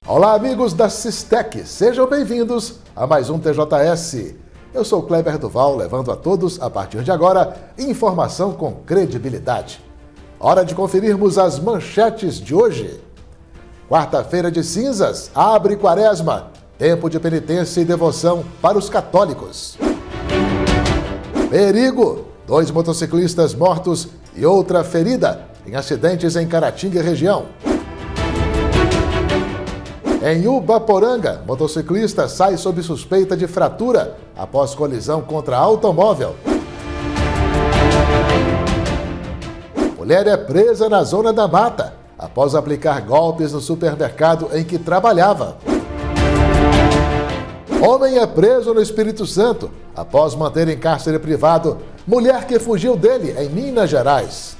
Olá, amigos da Sistec, sejam bem-vindos a mais um TJS. Eu sou Kleber Duval, levando a todos, a partir de agora, informação com credibilidade. Hora de conferirmos as manchetes de hoje. Quarta-feira de cinzas, abre quaresma, tempo de penitência e devoção para os católicos. Perigo, 2 motociclistas mortos e outra ferida em acidentes em Caratinga e região. Em Ubaporanga, motociclista sai sob suspeita de fratura após colisão contra automóvel. Mulher é presa na Zona da Mata após aplicar golpes no supermercado em que trabalhava. Homem é preso no Espírito Santo após manter em cárcere privado mulher que fugiu dele em Minas Gerais.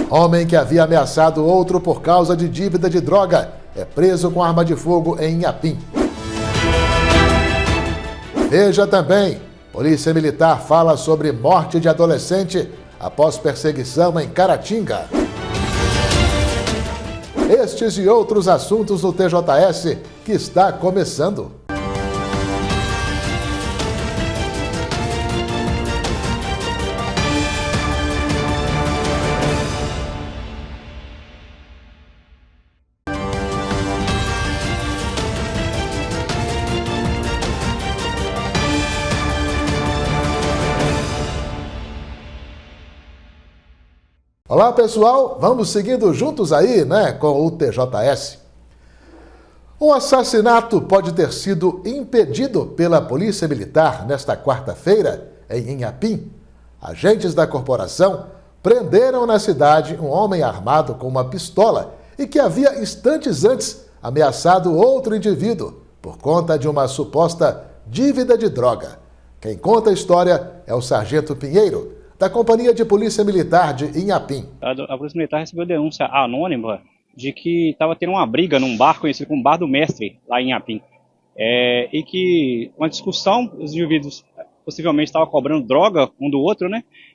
Homem que havia ameaçado outro por causa de dívida de droga é preso com arma de fogo em Inhapim. Veja também, Polícia Militar fala sobre morte de adolescente após perseguição em Caratinga. Estes e outros assuntos no TJS que está começando. Olá, pessoal, vamos seguindo juntos aí, com o TJS. Um assassinato pode ter sido impedido pela Polícia Militar nesta quarta-feira, em Inhapim. Agentes da corporação prenderam na cidade um homem armado com uma pistola e que havia instantes antes ameaçado outro indivíduo por conta de uma suposta dívida de droga. Quem conta a história é o Sargento Pinheiro, da Companhia de Polícia Militar de Inhapim. A Polícia Militar recebeu denúncia anônima de que estava tendo uma briga num bar conhecido como Bar do Mestre, lá em Inhapim. E que uma discussão, os indivíduos possivelmente estavam cobrando droga um do outro,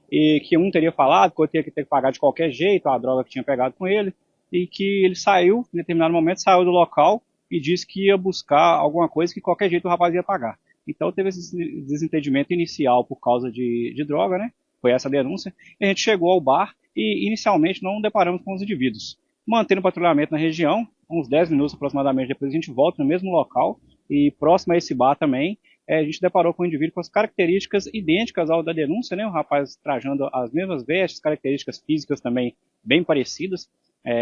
e que um teria falado que o outro teria que ter que pagar de qualquer jeito a droga que tinha pegado com ele, e que ele saiu, em determinado momento, saiu do local e disse que ia buscar alguma coisa que de qualquer jeito o rapaz ia pagar. Então teve esse desentendimento inicial por causa de droga, Foi essa a denúncia. E a gente chegou ao bar e inicialmente não deparamos com os indivíduos. Mantendo o patrulhamento na região, uns 10 minutos aproximadamente depois a gente volta no mesmo local e próximo a esse bar também, a gente deparou com um indivíduo com as características idênticas ao da denúncia, O rapaz trajando as mesmas vestes, características físicas também bem parecidas,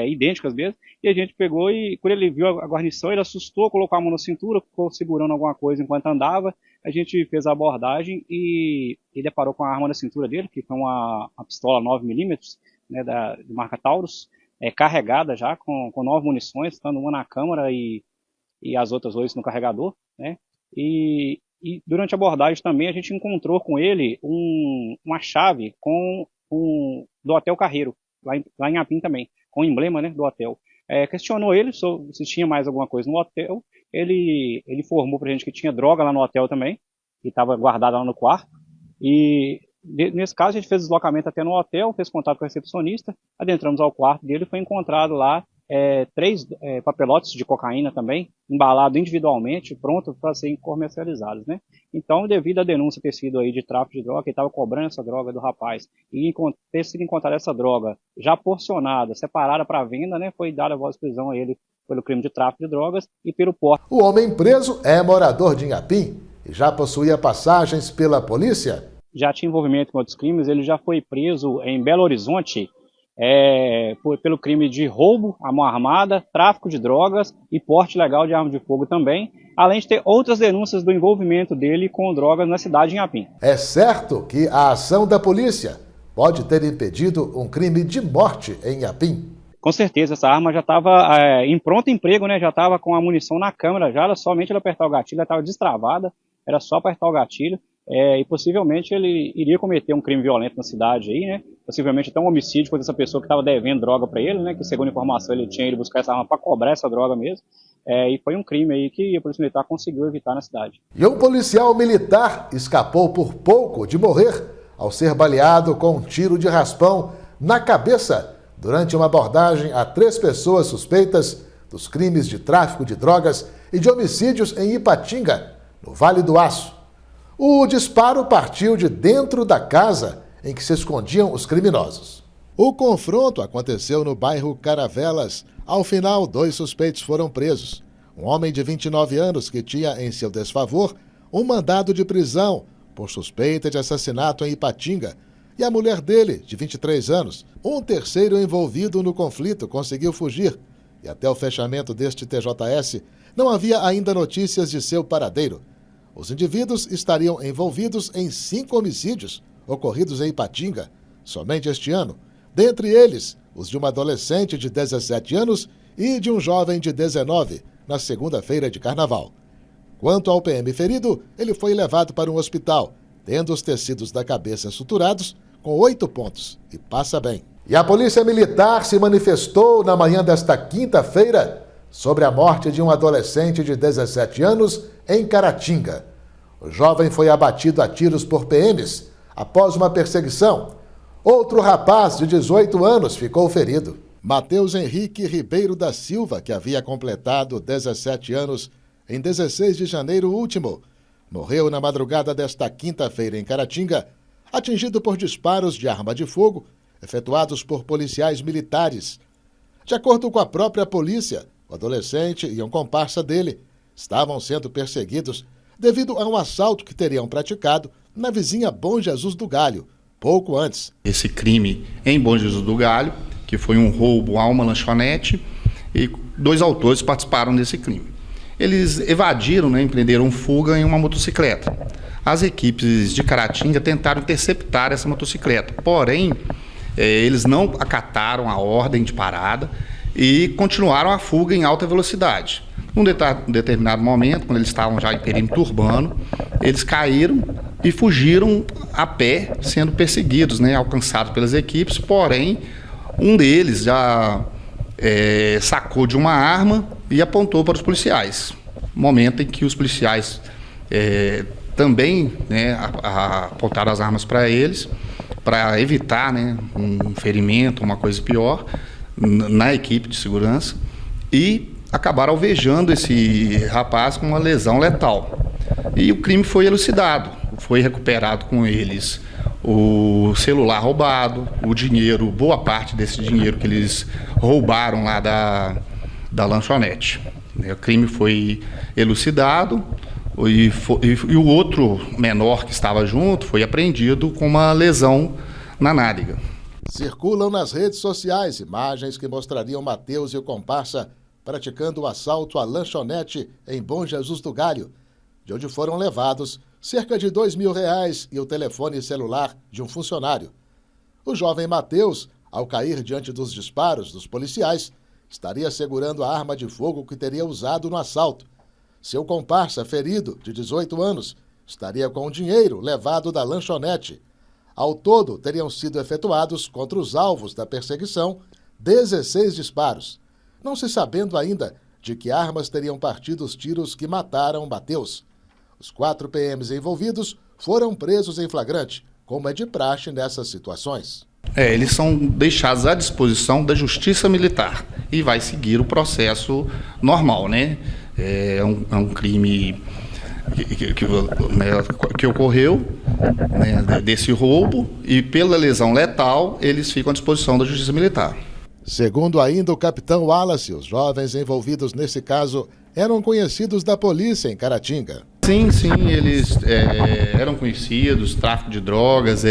idênticas mesmo, e a gente pegou e, quando ele viu a guarnição, ele assustou, colocou a mão na cintura, ficou segurando alguma coisa enquanto andava. A gente fez a abordagem e deparou com a arma na cintura dele, que foi uma pistola 9mm, de marca Taurus, carregada já com 9 munições, estando uma na câmara e as outras 8 no carregador, E durante a abordagem também a gente encontrou com ele uma chave do Hotel Carreiro, lá em Inhapim também, com o emblema do hotel. Questionou ele se tinha mais alguma coisa no hotel. Ele informou pra gente que tinha droga lá no hotel também, que estava guardada lá no quarto. E nesse caso a gente fez deslocamento até no hotel, fez contato com a recepcionista, adentramos ao quarto dele e foi encontrado lá 3 papelotes de cocaína também, embalado individualmente, pronto para serem comercializados, Então, devido à denúncia ter sido aí de tráfico de droga, que estava cobrando essa droga do rapaz, e ter sido encontrada essa droga já porcionada, separada para venda, foi dada a voz de prisão a ele pelo crime de tráfico de drogas e pelo porte. O homem preso é morador de Inhapim e já possuía passagens pela polícia? Já tinha envolvimento com outros crimes, ele já foi preso em Belo Horizonte, pelo crime de roubo à mão armada, tráfico de drogas e porte ilegal de arma de fogo também, além de ter outras denúncias do envolvimento dele com drogas na cidade de Inhapim. É certo que a ação da polícia pode ter impedido um crime de morte em Inhapim? Com certeza, essa arma já estava em pronto emprego, já estava com a munição na câmera, já era somente ele apertar o gatilho, ela estava destravada, era só apertar o gatilho. E possivelmente ele iria cometer um crime violento na cidade aí, Possivelmente até um homicídio contra essa pessoa que estava devendo droga para ele, Que segundo informação ele tinha ido buscar essa arma para cobrar essa droga mesmo. E foi um crime aí que a Polícia Militar conseguiu evitar na cidade. E um policial militar escapou por pouco de morrer ao ser baleado com um tiro de raspão na cabeça durante uma abordagem a 3 pessoas suspeitas dos crimes de tráfico de drogas e de homicídios em Ipatinga, no Vale do Aço. O disparo partiu de dentro da casa em que se escondiam os criminosos. O confronto aconteceu no bairro Caravelas. Ao final, 2 suspeitos foram presos. Um homem de 29 anos que tinha em seu desfavor um mandado de prisão por suspeita de assassinato em Ipatinga, e a mulher dele, de 23 anos. Um terceiro envolvido no conflito conseguiu fugir, e até o fechamento deste TJS não havia ainda notícias de seu paradeiro. Os indivíduos estariam envolvidos em 5 homicídios ocorridos em Ipatinga somente este ano, dentre eles os de uma adolescente de 17 anos e de um jovem de 19, na segunda-feira de carnaval. Quanto ao PM ferido, ele foi levado para um hospital, tendo os tecidos da cabeça suturados com 8 pontos, e passa bem. E a Polícia Militar se manifestou na manhã desta quinta-feira sobre a morte de um adolescente de 17 anos em Caratinga. O jovem foi abatido a tiros por PMs após uma perseguição. Outro rapaz de 18 anos ficou ferido. Matheus Henrique Ribeiro da Silva, que havia completado 17 anos em 16 de janeiro último, morreu na madrugada desta quinta-feira em Caratinga, atingido por disparos de arma de fogo efetuados por policiais militares. De acordo com a própria polícia, o adolescente e um comparsa dele estavam sendo perseguidos devido a um assalto que teriam praticado na vizinha Bom Jesus do Galho, pouco antes. Esse crime em Bom Jesus do Galho, que foi um roubo a uma lanchonete, e 2 autores participaram desse crime. Eles evadiram, empreenderam fuga em uma motocicleta. As equipes de Caratinga tentaram interceptar essa motocicleta, porém, eles não acataram a ordem de parada e continuaram a fuga em alta velocidade. Num determinado momento, quando eles estavam já em perímetro urbano, eles caíram e fugiram a pé, sendo perseguidos, alcançados pelas equipes, porém, um deles já sacou de uma arma e apontou para os policiais. Momento em que os policiais também apontaram as armas para eles, para evitar um ferimento, uma coisa pior, na equipe de segurança, e acabaram alvejando esse rapaz com uma lesão letal. E o crime foi elucidado, foi recuperado com eles o celular roubado, o dinheiro, boa parte desse dinheiro que eles roubaram lá da lanchonete. O crime foi elucidado e o outro menor que estava junto foi apreendido com uma lesão na nádega. Circulam nas redes sociais imagens que mostrariam Matheus e o comparsa praticando o assalto à lanchonete em Bom Jesus do Galho, de onde foram levados cerca de R$2.000 e o telefone celular de um funcionário. O jovem Matheus, ao cair diante dos disparos dos policiais, estaria segurando a arma de fogo que teria usado no assalto. Seu comparsa, ferido, de 18 anos, estaria com o dinheiro levado da lanchonete. Ao todo, teriam sido efetuados contra os alvos da perseguição 16 disparos, não se sabendo ainda de que armas teriam partido os tiros que mataram Matheus. Os 4 PMs envolvidos foram presos em flagrante, como é de praxe nessas situações. Eles são deixados à disposição da Justiça Militar e vai seguir o processo normal, É um crime que ocorreu, desse roubo, e pela lesão letal eles ficam à disposição da Justiça Militar. Segundo ainda o capitão Wallace, os jovens envolvidos nesse caso eram conhecidos da polícia em Caratinga. Sim, eles eram conhecidos, tráfico de drogas,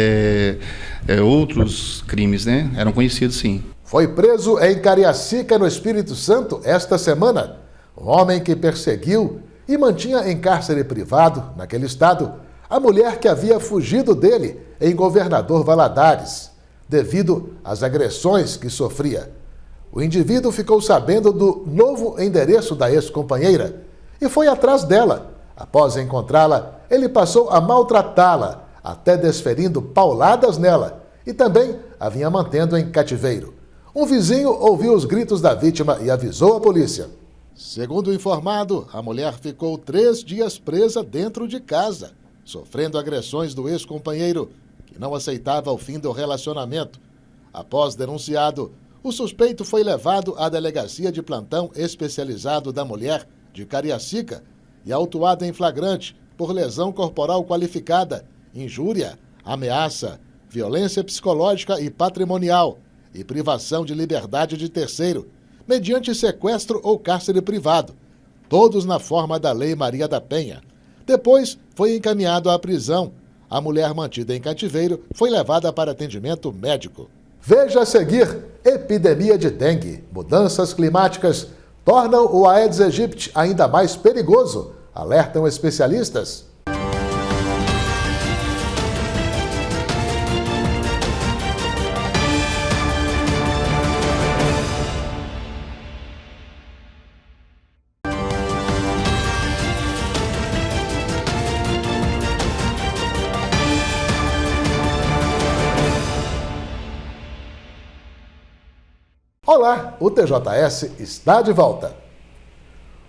outros crimes, eram conhecidos, sim. Foi preso em Cariacica, no Espírito Santo, esta semana, um homem que perseguiu e mantinha em cárcere privado, naquele estado, a mulher que havia fugido dele em Governador Valadares, devido às agressões que sofria. O indivíduo ficou sabendo do novo endereço da ex-companheira e foi atrás dela. Após encontrá-la, ele passou a maltratá-la, até desferindo pauladas nela, e também a vinha mantendo em cativeiro. Um vizinho ouviu os gritos da vítima e avisou a polícia. Segundo o informado, a mulher ficou 3 dias presa dentro de casa, sofrendo agressões do ex-companheiro, que não aceitava o fim do relacionamento. Após denunciado, O suspeito foi levado à Delegacia de Plantão Especializado da Mulher de Cariacica e autuado em flagrante por lesão corporal qualificada, injúria, ameaça, violência psicológica e patrimonial e privação de liberdade de terceiro, mediante sequestro ou cárcere privado, todos na forma da Lei Maria da Penha. Depois foi encaminhado à prisão. A mulher mantida em cativeiro foi levada para atendimento médico. Veja a seguir: epidemia de dengue. Mudanças climáticas tornam o Aedes aegypti ainda mais perigoso, alertam especialistas. Olá, o TJS está de volta.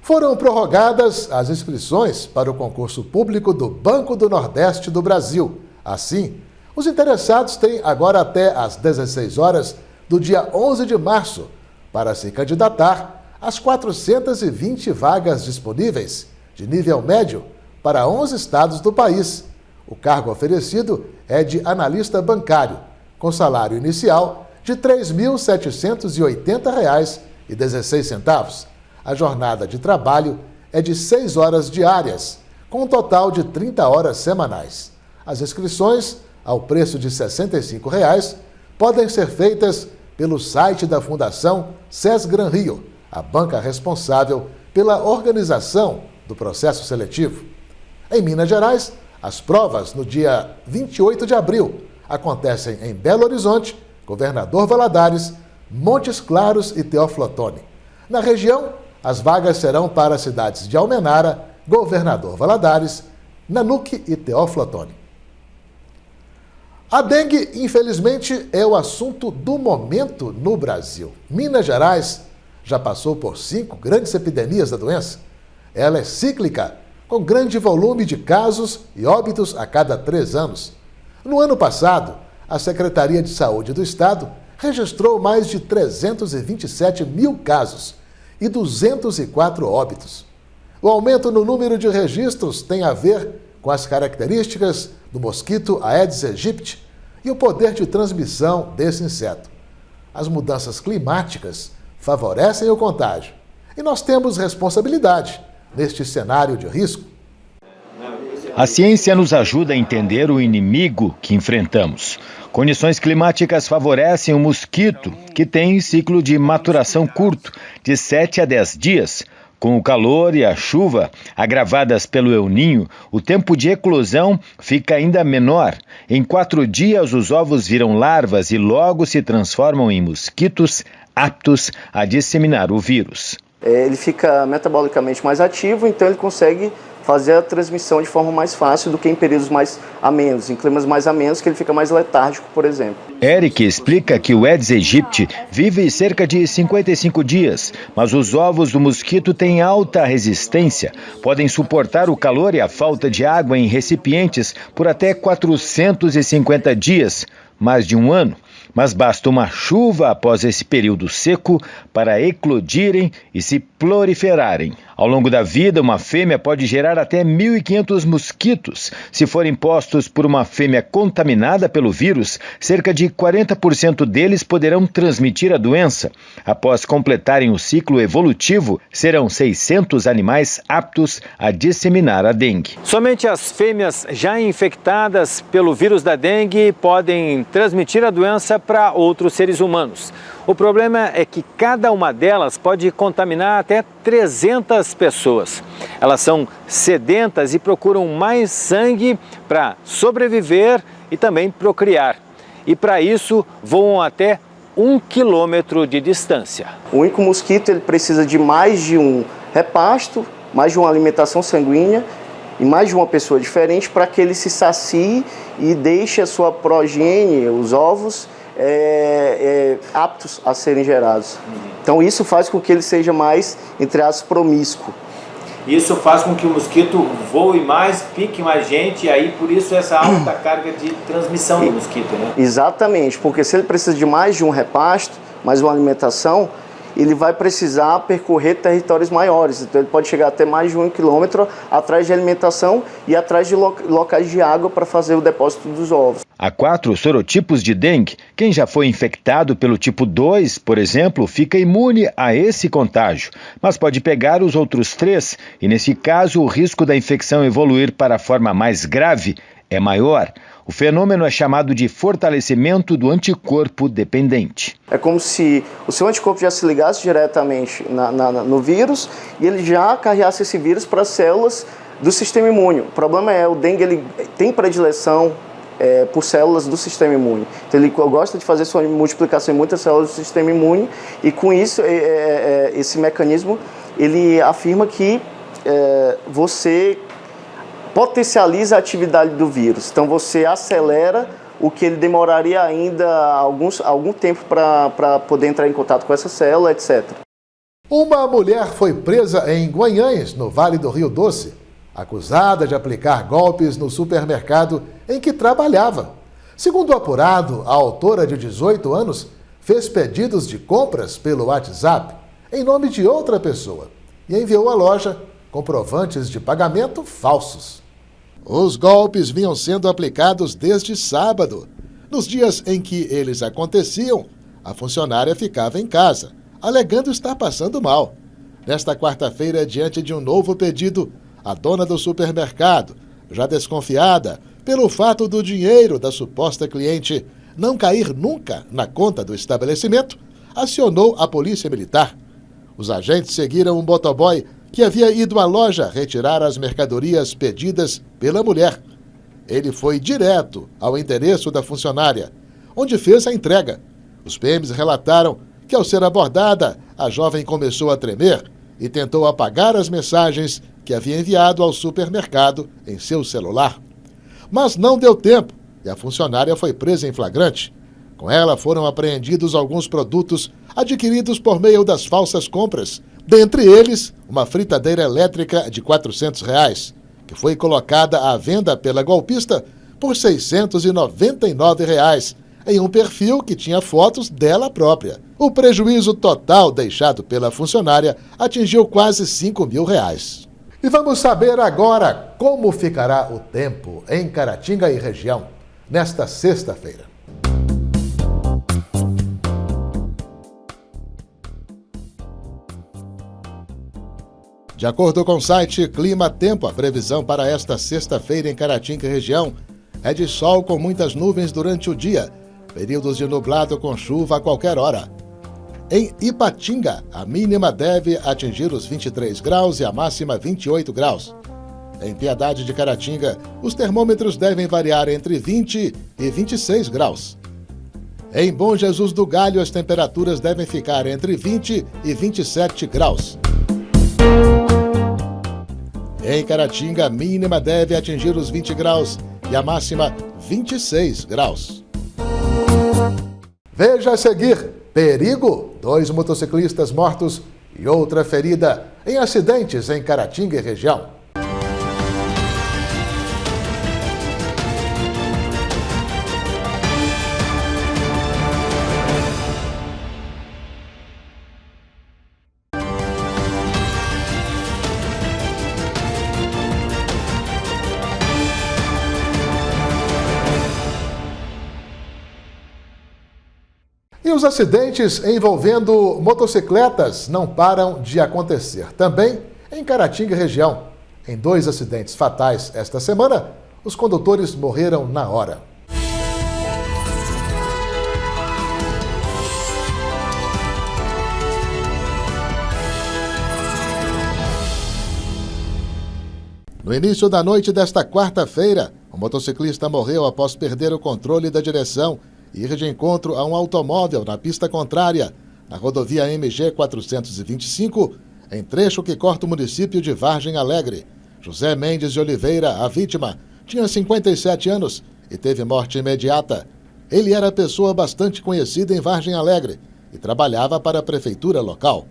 Foram prorrogadas as inscrições para o concurso público do Banco do Nordeste do Brasil. Assim, os interessados têm agora até às 16 horas do dia 11 de março para se candidatar às 420 vagas disponíveis de nível médio para 11 estados do país. O cargo oferecido é de analista bancário, com salário inicial de R$ 3.780,16. A jornada de trabalho é de 6 horas diárias, com um total de 30 horas semanais. As inscrições, ao preço de R$ 65, podem ser feitas pelo site da Fundação SESGran Rio, a banca responsável pela organização do processo seletivo. Em Minas Gerais, as provas no dia 28 de abril acontecem em Belo Horizonte, Governador Valadares, Montes Claros e Teófilo Otoni. Na região, as vagas serão para as cidades de Almenara, Governador Valadares, Nanuque e Teófilo Otoni. A dengue, infelizmente, é o assunto do momento no Brasil. Minas Gerais já passou por 5 grandes epidemias da doença. Ela é cíclica, com grande volume de casos e óbitos a cada 3 anos. No ano passado, a Secretaria de Saúde do Estado registrou mais de 327 mil casos e 204 óbitos. O aumento no número de registros tem a ver com as características do mosquito Aedes aegypti e o poder de transmissão desse inseto. As mudanças climáticas favorecem o contágio e nós temos responsabilidade neste cenário de risco. A ciência nos ajuda a entender o inimigo que enfrentamos. Condições climáticas favorecem o mosquito, que tem ciclo de maturação curto, de 7 a 10 dias. Com o calor e a chuva, agravadas pelo El Niño, o tempo de eclosão fica ainda menor. Em 4 dias, os ovos viram larvas e logo se transformam em mosquitos aptos a disseminar o vírus. Ele fica metabolicamente mais ativo, então ele consegue fazer a transmissão de forma mais fácil do que em períodos mais amenos, em climas mais amenos, que ele fica mais letárgico, por exemplo. Eric explica que o Aedes aegypti vive cerca de 55 dias, mas os ovos do mosquito têm alta resistência, podem suportar o calor e a falta de água em recipientes por até 450 dias, mais de 1 ano. Mas basta uma chuva após esse período seco para eclodirem e se proliferarem. Ao longo da vida, uma fêmea pode gerar até 1.500 mosquitos. Se forem postos por uma fêmea contaminada pelo vírus, cerca de 40% deles poderão transmitir a doença. Após completarem o ciclo evolutivo, serão 600 animais aptos a disseminar a dengue. Somente as fêmeas já infectadas pelo vírus da dengue podem transmitir a doença para outros seres humanos. O problema é que cada uma delas pode contaminar até 300 pessoas. Elas são sedentas e procuram mais sangue para sobreviver e também procriar. E para isso voam até 1 quilômetro de distância. O único mosquito ele precisa de mais de um repasto, mais de uma alimentação sanguínea e mais de uma pessoa diferente para que ele se sacie e deixe a sua progênie, os ovos, aptos a serem gerados. Então isso faz com que ele seja mais, entre aspas, promíscuo. Isso faz com que o mosquito voe mais, pique mais gente, e aí por isso essa alta carga de transmissão do mosquito, né? Exatamente, porque se ele precisa de mais de um repasto, mais uma alimentação, ele vai precisar percorrer territórios maiores. Então ele pode chegar até mais de 1 quilômetro atrás de alimentação e atrás de locais de água para fazer o depósito dos ovos. Há 4 sorotipos de dengue. Quem já foi infectado pelo tipo 2, por exemplo, fica imune a esse contágio, mas pode pegar os outros 3 e, nesse caso, o risco da infecção evoluir para a forma mais grave é maior. O fenômeno é chamado de fortalecimento do anticorpo dependente. É como se o seu anticorpo já se ligasse diretamente no vírus e ele já carregasse esse vírus para as células do sistema imune. O problema é o dengue ele tem predileção por células do sistema imune. Então ele gosta de fazer sua multiplicação em muitas células do sistema imune e com isso esse mecanismo ele afirma que você potencializa a atividade do vírus. Então você acelera o que ele demoraria ainda algum tempo para poder entrar em contato com essa célula, etc. Uma mulher foi presa em Guanhães, no Vale do Rio Doce, acusada de aplicar golpes no supermercado em que trabalhava. Segundo o apurado, a autora de 18 anos fez pedidos de compras pelo WhatsApp em nome de outra pessoa e enviou à loja comprovantes de pagamento falsos. Os golpes vinham sendo aplicados desde sábado. Nos dias em que eles aconteciam, a funcionária ficava em casa, alegando estar passando mal. Nesta quarta-feira, diante de um novo pedido, a dona do supermercado, já desconfiada pelo fato do dinheiro da suposta cliente não cair nunca na conta do estabelecimento, acionou a polícia militar. Os agentes seguiram um motoboy que havia ido à loja retirar as mercadorias pedidas pela mulher. Ele foi direto ao endereço da funcionária, onde fez a entrega. Os PMs relataram que, ao ser abordada, a jovem começou a tremer e tentou apagar as mensagens que havia enviado ao supermercado em seu celular. Mas não deu tempo e a funcionária foi presa em flagrante. Com ela foram apreendidos alguns produtos adquiridos por meio das falsas compras, dentre eles uma fritadeira elétrica de R$ 400, que foi colocada à venda pela golpista por R$ 699, em um perfil que tinha fotos dela própria. O prejuízo total deixado pela funcionária atingiu quase R$ 5.000. E vamos saber agora como ficará o tempo em Caratinga e região nesta sexta-feira. De acordo com o site Clima Tempo, a previsão para esta sexta-feira em Caratinga e região é de sol com muitas nuvens durante o dia, períodos de nublado com chuva a qualquer hora. Em Ipatinga, a mínima deve atingir os 23 graus e a máxima 28 graus. Em Piedade de Caratinga, os termômetros devem variar entre 20 e 26 graus. Em Bom Jesus do Galho, as temperaturas devem ficar entre 20 e 27 graus. Em Caratinga, a mínima deve atingir os 20 graus e a máxima 26 graus. Veja a seguir: perigo, 2 motociclistas mortos e outra ferida em acidentes em Caratinga e região. E os acidentes envolvendo motocicletas não param de acontecer. Também em Caratinga e região. Em 2 acidentes fatais esta semana, os condutores morreram na hora. No início da noite desta quarta-feira, um motociclista morreu após perder o controle da direção e ir de encontro a um automóvel na pista contrária, na rodovia MG 425, em trecho que corta o município de Vargem Alegre. José Mendes de Oliveira, a vítima, tinha 57 anos e teve morte imediata. Ele era pessoa bastante conhecida em Vargem Alegre e trabalhava para a prefeitura local.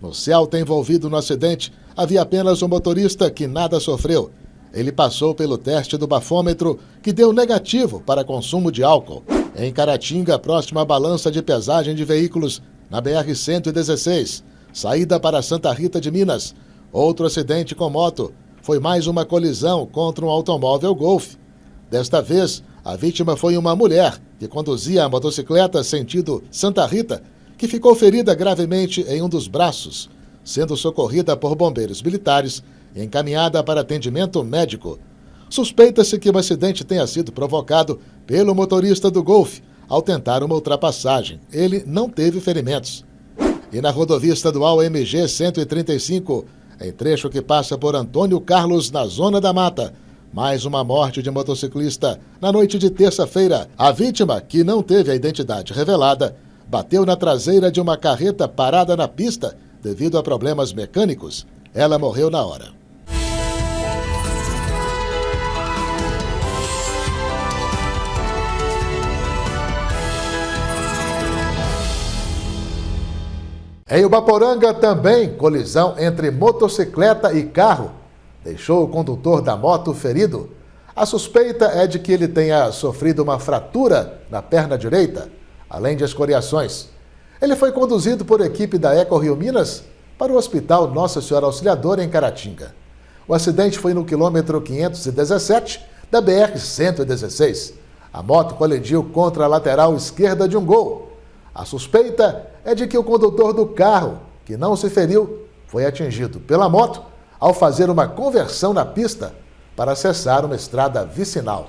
No Celta envolvido no acidente, havia apenas um motorista que nada sofreu. Ele passou pelo teste do bafômetro, que deu negativo para consumo de álcool. Em Caratinga, próximo à balança de pesagem de veículos, na BR-116, saída para Santa Rita de Minas. Outro acidente com moto. Foi mais uma colisão contra um automóvel Golf. Desta vez, a vítima foi uma mulher que conduzia a motocicleta sentido Santa Rita, que ficou ferida gravemente em um dos braços, sendo socorrida por bombeiros militares e encaminhada para atendimento médico. Suspeita-se que o acidente tenha sido provocado pelo motorista do Golf ao tentar uma ultrapassagem. Ele não teve ferimentos. E na rodovia estadual MG 135, em trecho que passa por Antônio Carlos, na Zona da Mata, mais uma morte de motociclista na noite de terça-feira. A vítima, que não teve a identidade revelada, bateu na traseira de uma carreta parada na pista devido a problemas mecânicos. Ela morreu na hora. Em Ubaporanga, também, colisão entre motocicleta e carro deixou o condutor da moto ferido. A suspeita é de que ele tenha sofrido uma fratura na perna direita, além de escoriações. Ele foi conduzido por equipe da Eco Rio Minas para o Hospital Nossa Senhora Auxiliadora, em Caratinga. O acidente foi no quilômetro 517 da BR-116. A moto colidiu contra a lateral esquerda de um Gol. A suspeita é de que o condutor do carro, que não se feriu, foi atingido pela moto ao fazer uma conversão na pista para acessar uma estrada vicinal.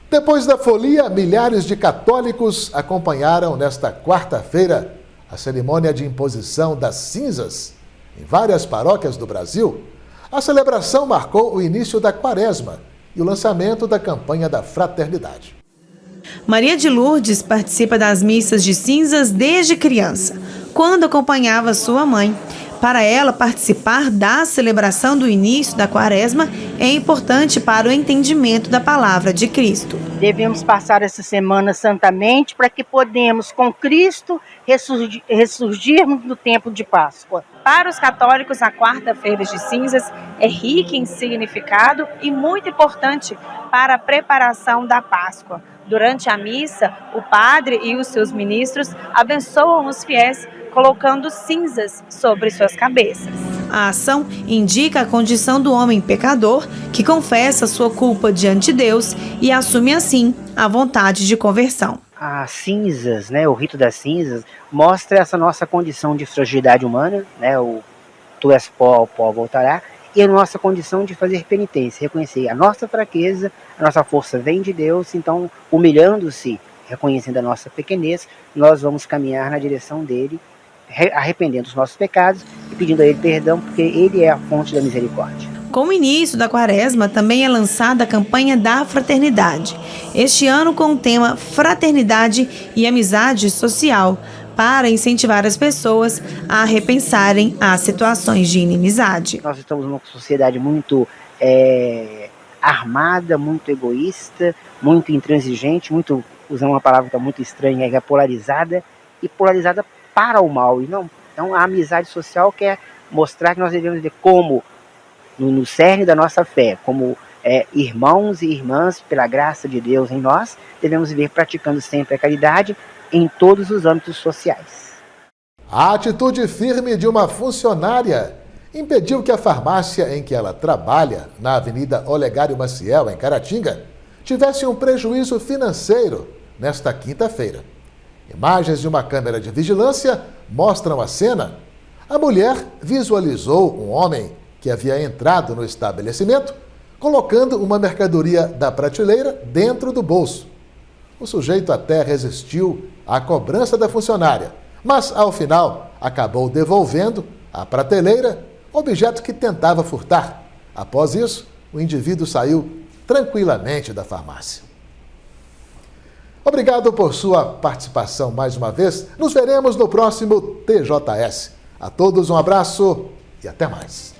Depois da folia, milhares de católicos acompanharam nesta quarta-feira a cerimônia de imposição das cinzas em várias paróquias do Brasil. A celebração marcou o início da Quaresma e o lançamento da campanha da fraternidade. Maria de Lourdes participa das missas de cinzas desde criança, quando acompanhava sua mãe. Para ela, participar da celebração do início da Quaresma é importante para o entendimento da palavra de Cristo. Devemos passar essa semana santamente para que podemos, com Cristo, ressurgirmos no tempo de Páscoa. Para os católicos, a quarta-feira de cinzas é rica em significado e muito importante para a preparação da Páscoa. Durante a missa, o padre e os seus ministros abençoam os fiéis, colocando cinzas sobre suas cabeças. A ação indica a condição do homem pecador que confessa sua culpa diante de Deus e assume assim a vontade de conversão. As cinzas, o rito das cinzas, mostra essa nossa condição de fragilidade humana, o tu és pó, ao pó voltará, e a nossa condição de fazer penitência, reconhecer a nossa fraqueza, a nossa força vem de Deus, então, humilhando-se, reconhecendo a nossa pequenez, nós vamos caminhar na direção dele, arrependendo dos nossos pecados e pedindo a ele perdão, porque ele é a fonte da misericórdia. Com o início da Quaresma, também é lançada a campanha da fraternidade. Este ano com o tema Fraternidade e Amizade Social, para incentivar as pessoas a repensarem as situações de inimizade. Nós estamos numa sociedade muito armada, muito egoísta, muito intransigente, usando uma palavra que é muito estranha, que é polarizada, e polarizada para o mal. E não, então a amizade social quer mostrar que nós devemos ver como, no cerne da nossa fé, como irmãos e irmãs, pela graça de Deus em nós, devemos viver praticando sempre a caridade em todos os âmbitos sociais. A atitude firme de uma funcionária impediu que a farmácia em que ela trabalha, na Avenida Olegário Maciel, em Caratinga, tivesse um prejuízo financeiro nesta quinta-feira. Imagens de uma câmera de vigilância mostram a cena. A mulher visualizou um homem que havia entrado no estabelecimento, colocando uma mercadoria da prateleira dentro do bolso. O sujeito até resistiu à cobrança da funcionária, mas, ao final, acabou devolvendo à prateleira objeto que tentava furtar. Após isso, o indivíduo saiu tranquilamente da farmácia. Obrigado por sua participação mais uma vez. Nos veremos no próximo TJS. A todos um abraço e até mais.